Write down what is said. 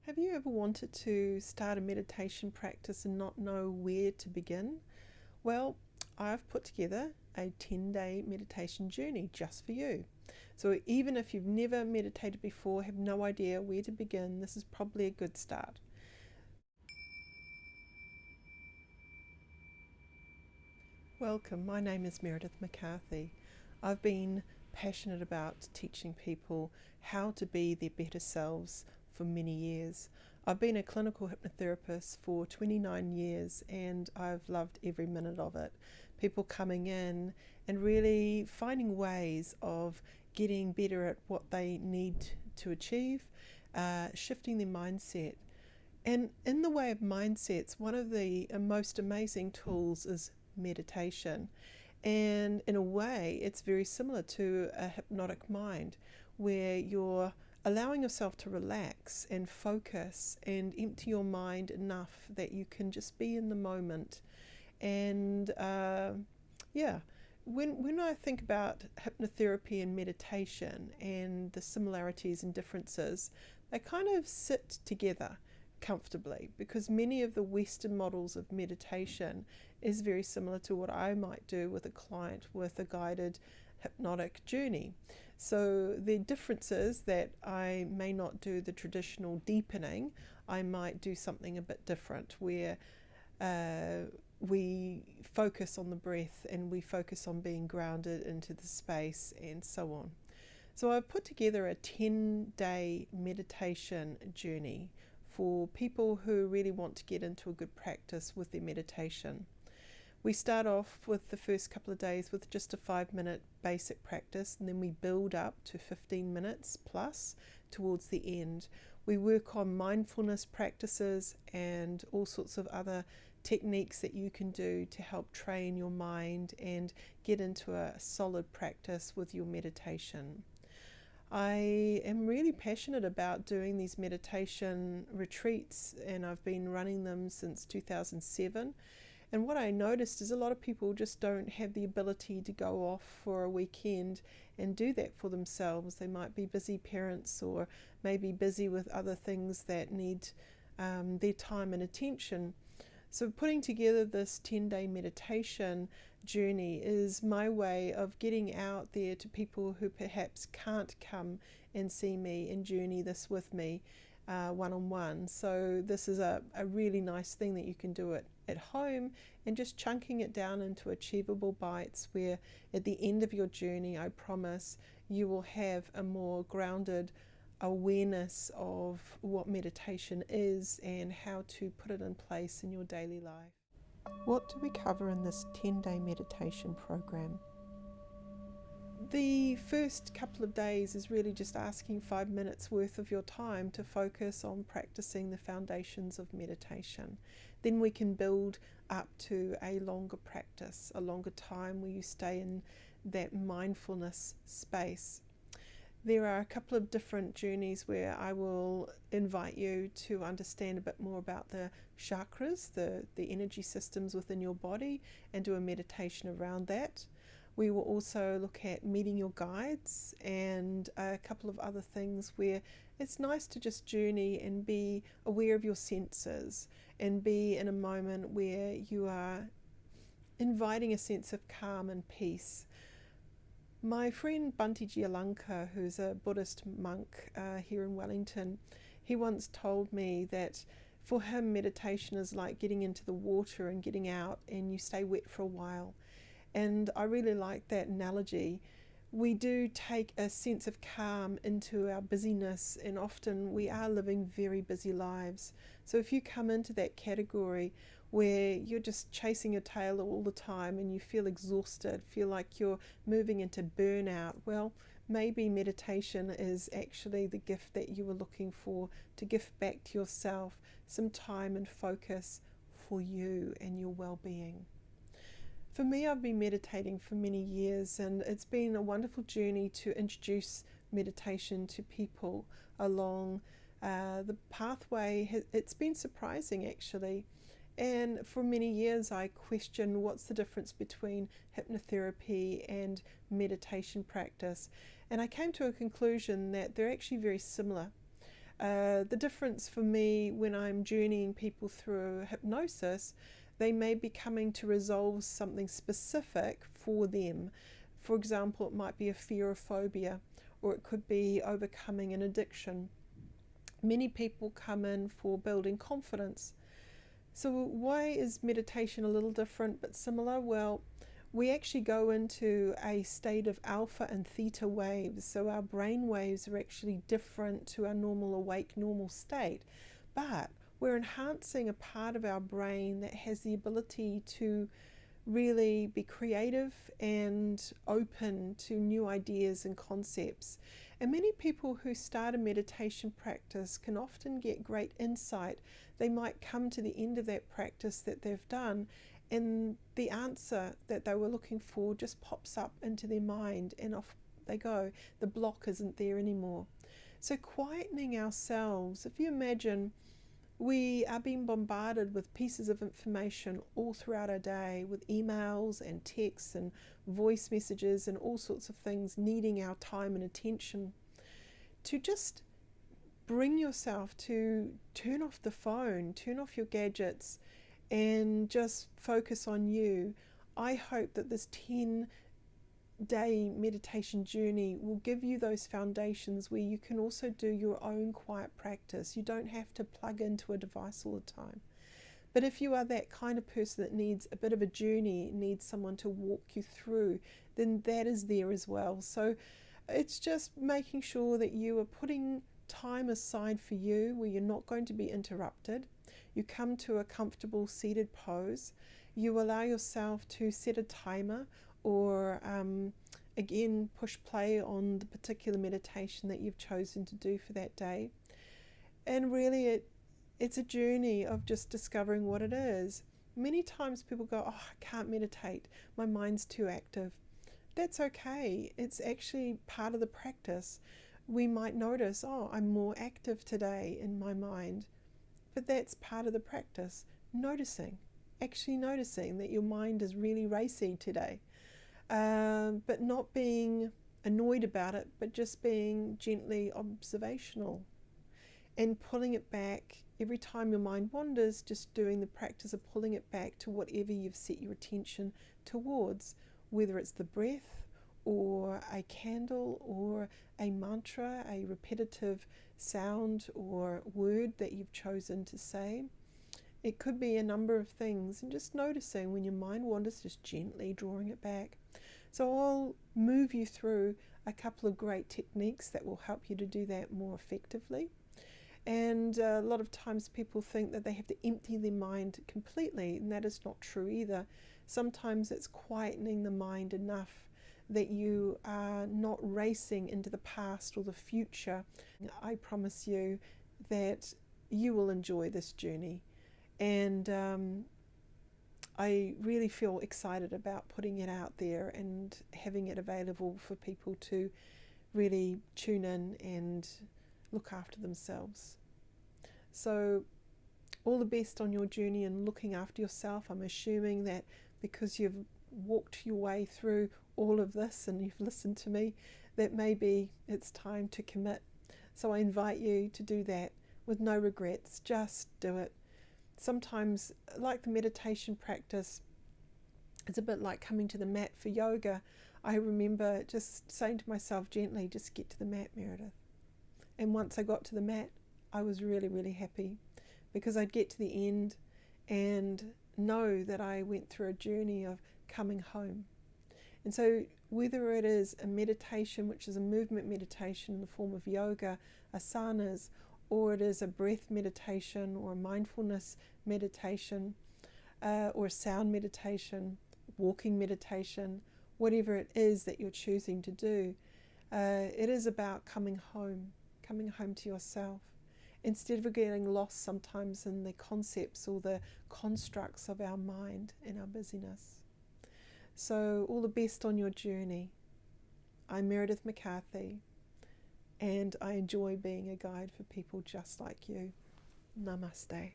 Have you ever wanted to start a meditation practice and not know where to begin? Well, I've put together a 10-day meditation journey just for you. So even if you've never meditated before, have no idea where to begin, this is probably a good start. Welcome, my name is Meredith McCarthy. I've been passionate about teaching people how to be their better selves for many years. I've been a clinical hypnotherapist for 29 years and I've loved every minute of it. People coming in and really finding ways of getting better at what they need to achieve, shifting their mindset. And in the way of mindsets, one of the most amazing tools is meditation. And in a way, it's very similar to a hypnotic mind, where you're allowing yourself to relax and focus and empty your mind enough that you can just be in the moment. And when I think about hypnotherapy and meditation and the similarities and differences, they kind of sit together comfortably, because many of the Western models of meditation is very similar to what I might do with a client with a guided hypnotic journey. So the difference is that I may not do the traditional deepening. I might do something a bit different, where we focus on the breath and we focus on being grounded into the space and so on. So I've put together a 10-day meditation journey for people who really want to get into a good practice with their meditation. We start off with the first couple of days with just a 5-minute basic practice, and then we build up to 15 minutes plus towards the end. We work on mindfulness practices and all sorts of other techniques that you can do to help train your mind and get into a solid practice with your meditation. I am really passionate about doing these meditation retreats, and I've been running them since 2007. And what I noticed is a lot of people just don't have the ability to go off for a weekend and do that for themselves. They might be busy parents or maybe busy with other things that need their time and attention. So putting together this 10-day meditation journey is my way of getting out there to people who perhaps can't come and see me and journey this with me one-on-one. So this is a really nice thing that you can do it at home, and just chunking it down into achievable bites, where at the end of your journey, I promise you will have a more grounded awareness of what meditation is and how to put it in place in your daily life. What do we cover in this 10-day meditation program? The first couple of days is really just asking 5 minutes worth of your time to focus on practicing the foundations of meditation. Then we can build up to a longer practice, a longer time where you stay in that mindfulness space. There are a couple of different journeys where I will invite you to understand a bit more about the chakras, the energy systems within your body, and do a meditation around that. We will also look at meeting your guides and a couple of other things where it's nice to just journey and be aware of your senses and be in a moment where you are inviting a sense of calm and peace. My friend Bhante Jialanka, who's a Buddhist monk here in Wellington, he once told me that for him meditation is like getting into the water and getting out, and you stay wet for a while. And I really like that analogy. We do take a sense of calm into our busyness, and often we are living very busy lives. So if you come into that category where you're just chasing your tail all the time and you feel exhausted, feel like you're moving into burnout, well, maybe meditation is actually the gift that you were looking for, to give back to yourself some time and focus for you and your well-being. For me, I've been meditating for many years, and it's been a wonderful journey to introduce meditation to people along the pathway. It's been surprising, actually. And for many years I questioned what's the difference between hypnotherapy and meditation practice. And I came to a conclusion that they're actually very similar. The difference for me when I'm journeying people through hypnosis, they may be coming to resolve something specific for them. For example, it might be a fear or phobia, or it could be overcoming an addiction. Many people come in for building confidence. So why is meditation a little different but similar? Well, we actually go into a state of alpha and theta waves. So our brain waves are actually different to our normal awake, normal state. But we're enhancing a part of our brain that has the ability to really be creative and open to new ideas and concepts. And many people who start a meditation practice can often get great insight. They might come to the end of that practice that they've done, and the answer that they were looking for just pops up into their mind, and off they go. The block isn't there anymore. So quietening ourselves, if you imagine, we are being bombarded with pieces of information all throughout our day, with emails and texts and voice messages and all sorts of things needing our time and attention. To just bring yourself to turn off the phone, turn off your gadgets, and just focus on you. I hope that this 10-day meditation journey will give you those foundations where you can also do your own quiet practice. You don't have to plug into a device all the time. But if you are that kind of person that needs a bit of a journey, needs someone to walk you through, then that is there as well. So it's just making sure that you are putting time aside for you where you're not going to be interrupted. You come to a comfortable seated pose. You allow yourself to set a timer, or again push play on the particular meditation that you've chosen to do for that day. And really it's a journey of just discovering what it is. Many times people go, oh, I can't meditate, my mind's too active. That's okay. It's actually part of the practice. We might notice, oh, I'm more active today in my mind. But that's part of the practice. Actually noticing that your mind is really racy today. But not being annoyed about it, but just being gently observational and pulling it back. Every time your mind wanders, just doing the practice of pulling it back to whatever you've set your attention towards, whether it's the breath or a candle or a mantra, a repetitive sound or word that you've chosen to say. It could be a number of things, and just noticing when your mind wanders, just gently drawing it back. So I'll move you through a couple of great techniques that will help you to do that more effectively. And a lot of times people think that they have to empty their mind completely, and that is not true either. Sometimes it's quietening the mind enough that you are not racing into the past or the future. I promise you that you will enjoy this journey. And I really feel excited about putting it out there and having it available for people to really tune in and look after themselves. So all the best on your journey and looking after yourself. I'm assuming that because you've walked your way through all of this and you've listened to me, that maybe it's time to commit. So I invite you to do that with no regrets. Just do it. Sometimes, like the meditation practice, it's a bit like coming to the mat for yoga. I remember just saying to myself gently, just get to the mat, Meredith. And once I got to the mat, I was really, really happy, because I'd get to the end and know that I went through a journey of coming home. And so whether it is a meditation, which is a movement meditation in the form of yoga, asanas, or it is a breath meditation or a mindfulness meditation, or a sound meditation, walking meditation, whatever it is that you're choosing to do, it is about coming home to yourself, instead of getting lost sometimes in the concepts or the constructs of our mind and our busyness. So all the best on your journey. I'm Meredith McCarthy, and I enjoy being a guide for people just like you. Namaste.